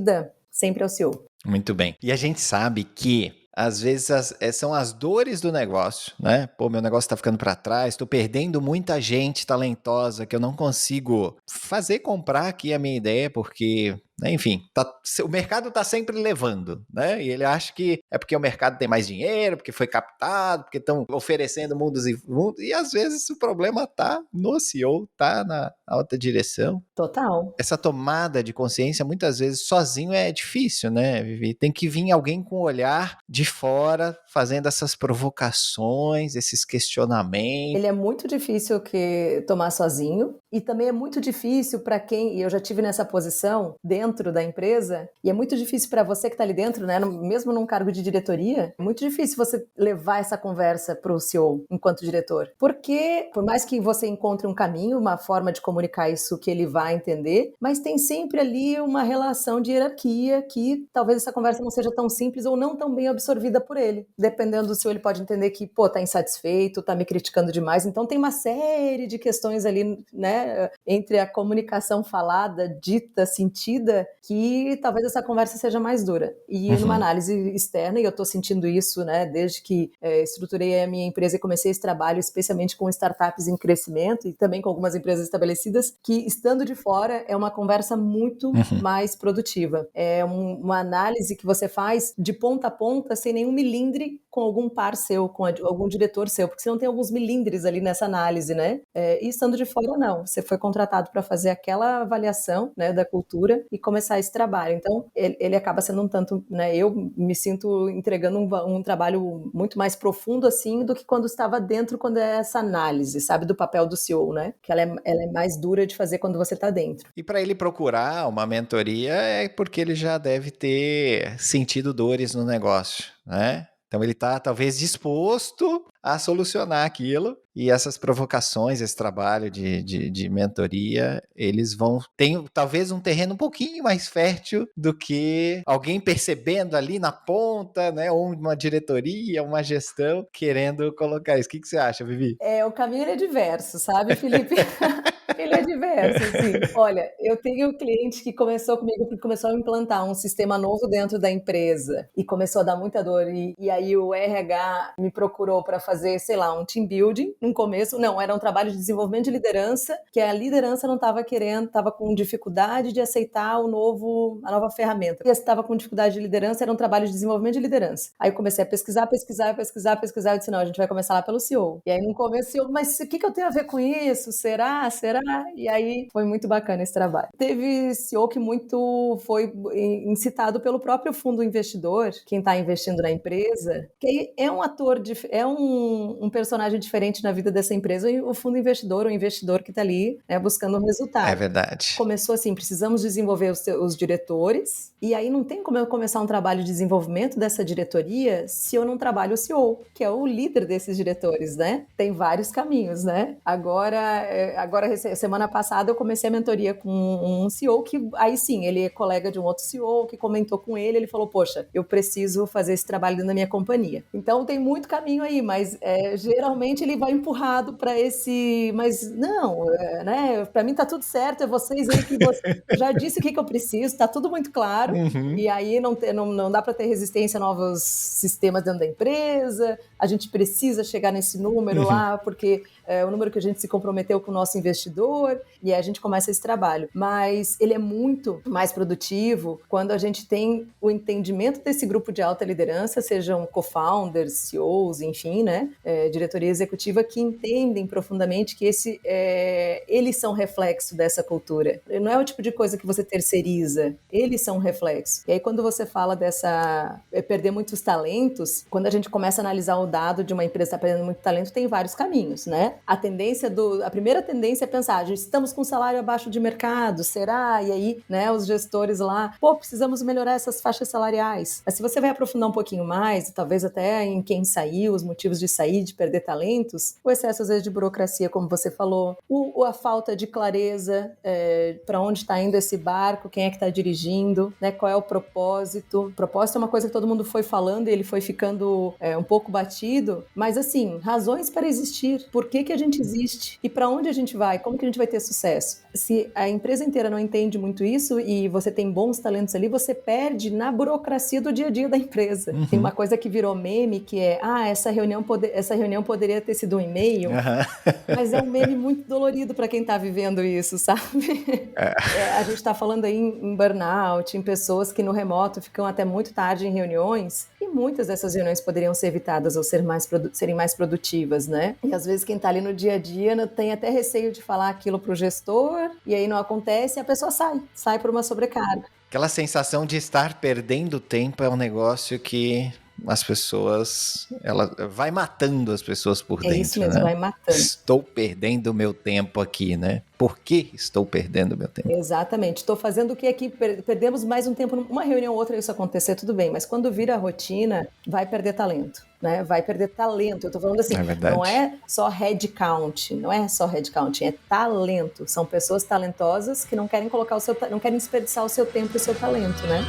sempre é o CEO. Muito bem. E a gente sabe que às vezes são as dores do negócio, né? Pô, meu negócio tá ficando para trás, tô perdendo muita gente talentosa que eu não consigo fazer comprar aqui a minha ideia, porque, né, enfim, o mercado tá sempre levando, né? E ele acha que é porque o mercado tem mais dinheiro, porque foi captado, porque estão oferecendo mundos e fundos, e às vezes o problema tá no CEO, tá na alta direção. Total. Essa tomada de consciência, muitas vezes, sozinho é difícil, né, Vivi? Tem que vir alguém com o olhar de fora, fazendo essas provocações, esses questionamentos. Ele é muito difícil tomar sozinho, E também é muito difícil para quem, e eu já tive nessa posição dentro da empresa, e é muito difícil para você que está ali dentro, né, mesmo num cargo de diretoria, é muito difícil você levar essa conversa para o CEO enquanto diretor. Porque, por mais que você encontre um caminho, uma forma de comunicar isso que ele vai entender, mas tem sempre ali uma relação de hierarquia que talvez essa conversa não seja tão simples ou não tão bem absorvida por ele. Dependendo do CEO, ele pode entender que, tá insatisfeito, tá me criticando demais. Então tem uma série de questões ali, né, entre a comunicação falada, dita, sentida, que talvez essa conversa seja mais dura. E numa análise externa, e eu tô sentindo isso, né, desde que estruturei a minha empresa e comecei esse trabalho, especialmente com startups em crescimento e também com algumas empresas estabelecidas, que estando de fora é uma conversa muito mais produtiva. É uma análise que você faz de ponta a ponta, sem nenhum milindre com algum par seu, com algum diretor seu, porque você não tem alguns milindres ali nessa análise, né? E estando de fora, não. Você foi contratado para fazer aquela avaliação, né, da cultura e começar esse trabalho. Então, ele acaba sendo um tanto, né, eu me sinto entregando um trabalho muito mais profundo, assim, do que quando estava dentro, quando é essa análise, sabe, do papel do CEO, né? Que ela é mais dura de fazer quando você está dentro. E para ele procurar uma mentoria é porque ele já deve ter sentido dores no negócio, né? Então ele está talvez disposto a solucionar aquilo, e essas provocações, esse trabalho de mentoria, eles vão ter talvez um terreno um pouquinho mais fértil do que alguém percebendo ali na ponta, né, ou uma diretoria, uma gestão querendo colocar isso. O que você acha, Vivi? O caminho é diverso, sabe, Felipe? Ele é diverso, assim. Olha, eu tenho um cliente que começou comigo porque começou a implantar um sistema novo dentro da empresa e começou a dar muita dor. E aí o RH me procurou para fazer, sei lá, um team building no começo. Não, era um trabalho de desenvolvimento de liderança, que a liderança não estava querendo, estava com dificuldade de aceitar a nova ferramenta. E estava com dificuldade de liderança, era um trabalho de desenvolvimento de liderança. Aí eu comecei a pesquisar. Eu disse, não, a gente vai começar lá pelo CEO. E aí no começo eu, mas o que eu tenho a ver com isso? Será? E aí foi muito bacana esse trabalho. Teve CEO que muito foi incitado pelo próprio fundo investidor, quem está investindo na empresa, que é um ator, é um personagem diferente na vida dessa empresa, e o fundo investidor, o investidor que está ali, né, buscando um resultado. É verdade. Começou assim, precisamos desenvolver os diretores, e aí não tem como eu começar um trabalho de desenvolvimento dessa diretoria se eu não trabalho o CEO, que é o líder desses diretores, né? Tem vários caminhos, né? Agora semana passada eu comecei a mentoria com um CEO que, aí sim, ele é colega de um outro CEO que comentou com ele falou, poxa, eu preciso fazer esse trabalho dentro da minha companhia. Então tem muito caminho aí, mas geralmente ele vai empurrado para esse, mas não, né, para mim tá tudo certo, é vocês aí que eu já disse o que eu preciso, tá tudo muito claro, e aí não dá para ter resistência a novos sistemas dentro da empresa, a gente precisa chegar nesse número lá, porque é o número que a gente se comprometeu com o nosso investidor, e aí a gente começa esse trabalho. Mas ele é muito mais produtivo quando a gente tem o entendimento desse grupo de alta liderança, sejam co-founders, CEOs, enfim, né, diretoria executiva, que entendem profundamente que eles são reflexo dessa cultura. Não é o tipo de coisa que você terceiriza, eles são reflexo. E aí quando você fala dessa perder muitos talentos, quando a gente começa a analisar o dado de uma empresa que está perdendo muito talento, tem vários caminhos, né? A primeira tendência é pensar, estamos com um salário abaixo de mercado, será? E aí, né, os gestores lá, precisamos melhorar essas faixas salariais. Mas se você vai aprofundar um pouquinho mais, talvez até em quem saiu, os motivos de sair, de perder talentos, o excesso às vezes de burocracia, como você falou, a falta de clareza para onde está indo esse barco, quem é que está dirigindo, né, qual é o propósito. O propósito é uma coisa que todo mundo foi falando e ele foi ficando um pouco batido, mas assim, razões para existir, por que a gente existe e para onde a gente vai, como que a gente vai ter sucesso. Se a empresa inteira não entende muito isso e você tem bons talentos ali, você perde na burocracia do dia a dia da empresa. Tem uma coisa que virou meme, que é, essa reunião poderia ter sido um e-mail, mas é um meme muito dolorido para quem está vivendo isso, sabe? A gente está falando aí em burnout, em pessoas que no remoto ficam até muito tarde em reuniões, e muitas dessas reuniões poderiam ser evitadas ou serem mais produtivas, né? E às vezes quem está ali no dia a dia tem até receio de falar aquilo para o gestor, e aí não acontece e a pessoa sai por uma sobrecarga. Aquela sensação de estar perdendo tempo é um negócio que as pessoas, ela vai matando as pessoas por É isso dentro, mesmo, né? vai matando. Estou perdendo meu tempo aqui, né? Por que estou perdendo meu tempo? Exatamente. Estou fazendo o que aqui? Perdemos mais um tempo, uma reunião ou outra, isso acontecer, tudo bem, mas quando vira rotina, vai perder talento, né? Vai perder talento. Eu estou falando assim, É não verdade. é só head count, não é só head count, é talento. São pessoas talentosas que não querem colocar não querem desperdiçar o seu tempo e o seu talento, né?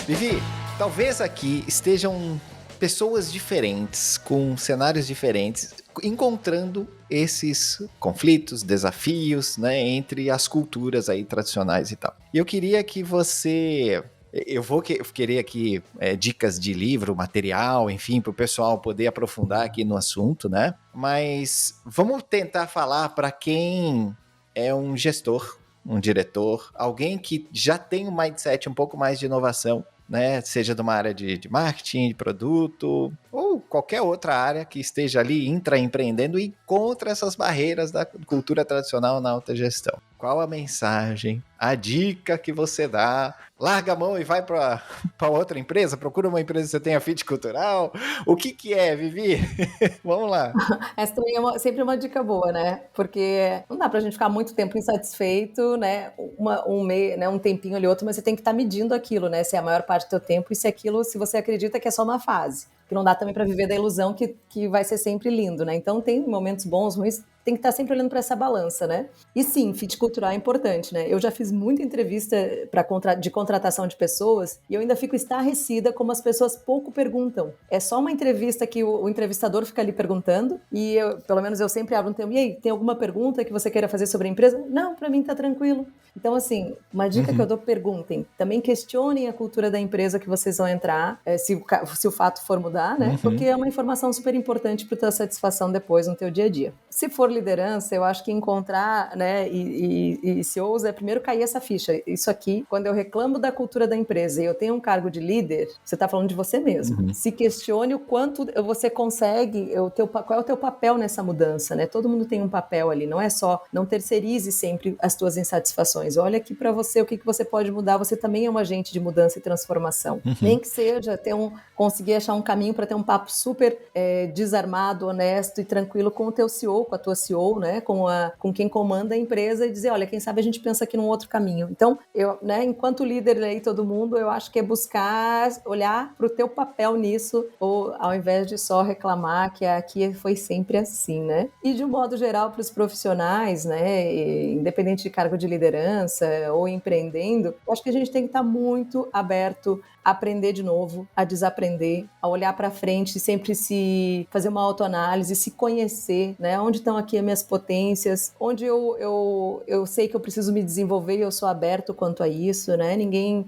Vivi, talvez aqui estejam pessoas diferentes, com cenários diferentes, encontrando esses conflitos, desafios, né, entre as culturas aí tradicionais e tal. E eu queria que você... Eu vou querer aqui dicas de livro, material, enfim, para o pessoal poder aprofundar aqui no assunto, né? Mas vamos tentar falar para quem é um gestor, um diretor, alguém que já tem um mindset um pouco mais de inovação, né? Seja de uma área de marketing, de produto, ou qualquer outra área que esteja ali intraempreendendo e contra essas barreiras da cultura tradicional na alta gestão. Qual a mensagem, a dica que você dá? Larga a mão e vai para outra empresa? Procura uma empresa que você tenha fit cultural? O que é, Vivi? Vamos lá. Essa também é sempre uma dica boa, né? Porque não dá pra gente ficar muito tempo insatisfeito, né? Um tempinho ali outro, mas você tem que estar medindo aquilo, né? Se é a maior parte do teu tempo e se aquilo, se você acredita que é só uma fase. Que não dá também para viver da ilusão que vai ser sempre lindo, né? Então tem momentos bons, ruins, tem que estar sempre olhando para essa balança, né? E sim, fit cultural é importante, né? Eu já fiz muita entrevista de contratação de pessoas e eu ainda fico estarrecida como as pessoas pouco perguntam. É só uma entrevista que o entrevistador fica ali perguntando e pelo menos eu sempre abro um tempo. E aí, tem alguma pergunta que você queira fazer sobre a empresa? Não, para mim tá tranquilo. Então, assim, uma dica que eu dou, perguntem. Também questionem a cultura da empresa que vocês vão entrar, se o fato for mudar, né? Porque é uma informação super importante para tua satisfação depois no teu dia a dia. Se for liderança, eu acho que encontrar, né, e se ousa, é primeiro cair essa ficha. Isso aqui, quando eu reclamo da cultura da empresa e eu tenho um cargo de líder, você está falando de você mesmo. Se questione o quanto você consegue, qual é o teu papel nessa mudança, né? Todo mundo tem um papel ali, não é só, não terceirize sempre as tuas insatisfações. Olha aqui para você o que você pode mudar, você também é um agente de mudança e transformação. Nem que seja conseguir achar um caminho para ter um papo super desarmado, honesto e tranquilo com o teu CEO, com a tua CEO, né? Com quem comanda a empresa e dizer, olha, quem sabe a gente pensa aqui num outro caminho. Então, né, enquanto líder aí, todo mundo, eu acho que é buscar olhar para o teu papel nisso, ou ao invés de só reclamar que aqui foi sempre assim, né? E de um modo geral, para os profissionais, né, independente de cargo de liderança ou empreendendo, eu acho que a gente tem que estar muito aberto a aprender de novo, a desaprender, a olhar para frente, sempre se fazer uma autoanálise, se conhecer, né? Onde estão aqui as minhas potências, onde eu sei que eu preciso me desenvolver e eu sou aberto quanto a isso, né? Ninguém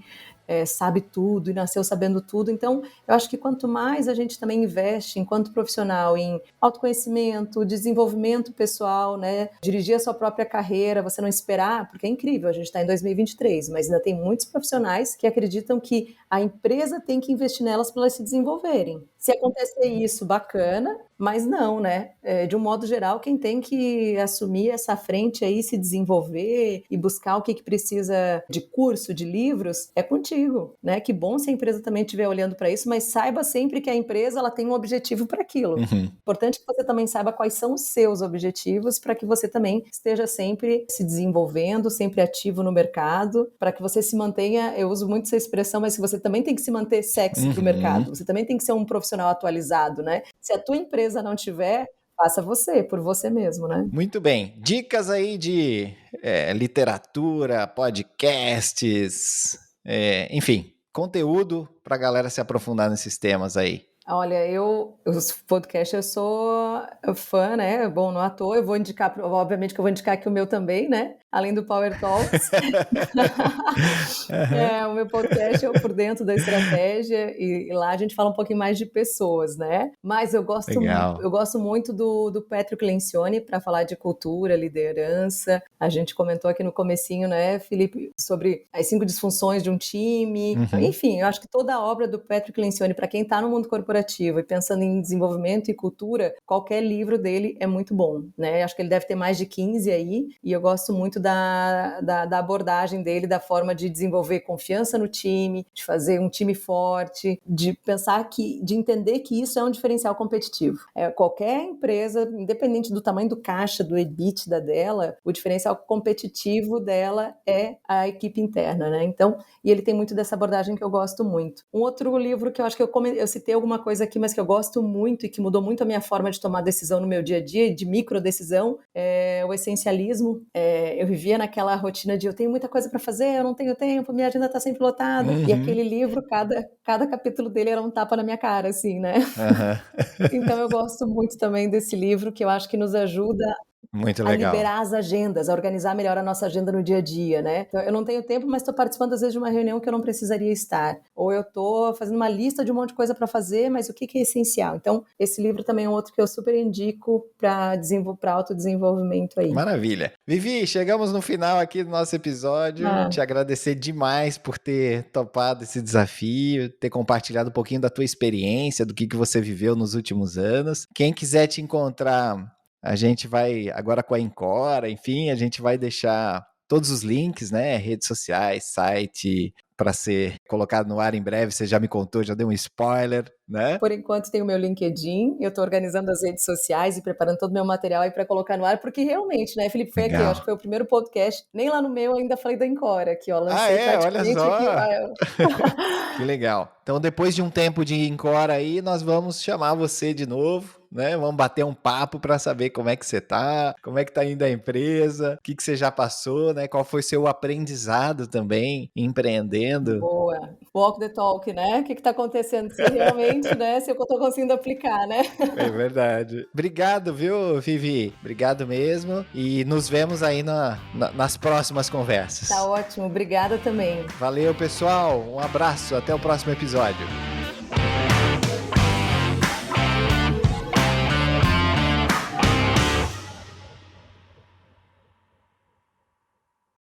sabe tudo e nasceu sabendo tudo. Então, eu acho que quanto mais a gente também investe enquanto profissional em autoconhecimento, desenvolvimento pessoal, né? Dirigir a sua própria carreira, você não esperar, porque é incrível, a gente está em 2023, mas ainda tem muitos profissionais que acreditam que a empresa tem que investir nelas para elas se desenvolverem. Se acontecer isso, bacana, mas não, né? De um modo geral, quem tem que assumir essa frente aí, se desenvolver e buscar o que precisa de curso, de livros, é contigo, né? Que bom se a empresa também estiver olhando para isso, mas saiba sempre que a empresa ela tem um objetivo para aquilo. Importante que você também saiba quais são os seus objetivos para que você também esteja sempre se desenvolvendo, sempre ativo no mercado, para que você se mantenha, eu uso muito essa expressão, mas que você também tem que se manter sexy para o mercado, você também tem que ser um profissional atualizado, né? Se a tua empresa não tiver, faça você, por você mesmo, né? Muito bem. Dicas aí de literatura, podcasts, enfim, conteúdo para a galera se aprofundar nesses temas aí. Olha, os podcasts eu sou fã, né? Bom, não à toa, eu vou indicar, obviamente que eu vou indicar aqui o meu também, né? além do Power Talks. O meu podcast é o Por Dentro da Estratégia, e lá a gente fala um pouquinho mais de pessoas, né? Mas eu gosto muito do Patrick Lencioni para falar de cultura, liderança. A gente comentou aqui no comecinho, né, Felipe, sobre as 5 disfunções de um time. Enfim, eu acho que toda a obra do Patrick Lencioni, para quem está no mundo corporativo e pensando em desenvolvimento e cultura, qualquer livro dele é muito bom, né? Acho que ele deve ter mais de 15 aí, e eu gosto muito da abordagem dele, da forma de desenvolver confiança no time, de fazer um time forte, de pensar de entender que isso é um diferencial competitivo. Qualquer empresa, independente do tamanho do caixa, do EBITDA dela, o diferencial competitivo dela é a equipe interna, né? Então, e ele tem muito dessa abordagem que eu gosto muito. Um outro livro que eu acho que eu citei alguma coisa aqui, mas que eu gosto muito e que mudou muito a minha forma de tomar decisão no meu dia a dia, de microdecisão, é o Essencialismo. Eu vivia naquela rotina de eu tenho muita coisa para fazer, eu não tenho tempo, minha agenda está sempre lotada. E aquele livro, cada capítulo dele era um tapa na minha cara, assim, né? Então eu gosto muito também desse livro, que eu acho que nos ajuda Muito a legal. liberar as agendas, a organizar melhor a nossa agenda no dia a dia, né? Então, eu não tenho tempo, mas estou participando às vezes de uma reunião que eu não precisaria estar. Ou eu estou fazendo uma lista de um monte de coisa para fazer, mas o que é essencial? Então, esse livro também é um outro que eu super indico para autodesenvolvimento aí. Maravilha. Vivi, chegamos no final aqui do nosso episódio. Te agradecer demais por ter topado esse desafio, ter compartilhado um pouquinho da tua experiência, do que você viveu nos últimos anos. Quem quiser te encontrar, a gente vai, agora com a Encora, enfim, a gente vai deixar todos os links, né? Redes sociais, site, para ser colocado no ar em breve. Você já me contou, já deu um spoiler, né? Por enquanto tem o meu LinkedIn, eu estou organizando as redes sociais e preparando todo o meu material aí para colocar no ar, porque realmente, né, Felipe, foi aqui, eu acho que foi o primeiro podcast, nem lá no meu ainda falei da Encora, aqui, ó, lancei Olha praticamente só! Aqui. Que legal. Então, depois de um tempo de Encora aí, nós vamos chamar você de novo, né? Vamos bater um papo para saber como é que você tá, como é que tá indo a empresa, o que você já passou, né? Qual foi seu aprendizado também empreendendo. Boa. Walk the talk, né? O que está acontecendo? Se realmente, né? Se eu estou conseguindo aplicar, né? É verdade. Obrigado, viu, Vivi? Obrigado mesmo. E nos vemos aí nas próximas conversas. Tá ótimo. Obrigada também. Valeu, pessoal. Um abraço. Até o próximo episódio.